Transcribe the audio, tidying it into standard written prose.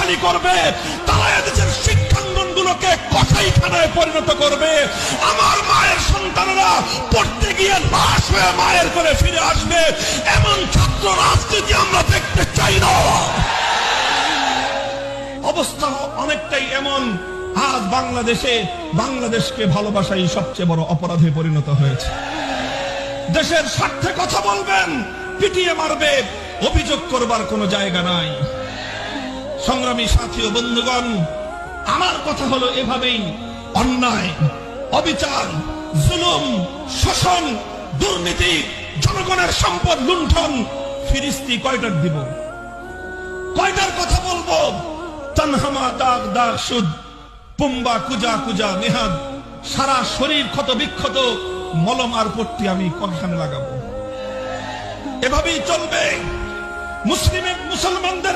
শক্তিশালী করবে, তারা এদেশের শিক্ষাঙ্গনগুলোকে কসাইখানায় পরিণত করবে। আমার মায়ের সন্তানেরা পড়তে গিয়ে লাশ হয়ে মায়ের করে ফিরে আসবে, এমন ছাত্র রাজনীতি আমরা দেখতে চাই না। অবস্থা অনেকটাই এমন, আজ বাংলাদেশকে ভালোবাসাই সবচেয়ে বড় অপরাধে পরিণত হয়েছে। দেশের স্বার্থে কথা বলবেন, পিটিয়ে মারবে, অভিযোগ করবার কোনো জায়গা নাই। সংগ্রামী সাথী ও বন্ধুগণ, আমার কথা হলো এভাবেই অন্যায়, অবিচার, জুলুম, শোষণ, দুর্নীতি, জনগণের সম্পদ লুণ্ঠন ফিরিস্তি কয়টার দিব, কয়টার কথা বলবো? তানহামা দাগ দাগ সুদ, পুম্বা কুজা কুজা নেহাদ, সারা শরীর ক্ষত বিক্ষত, মলম আর পট্টি আমি কয়খানে লাগাবো? এভাবেই চলবে। মুসলমানদের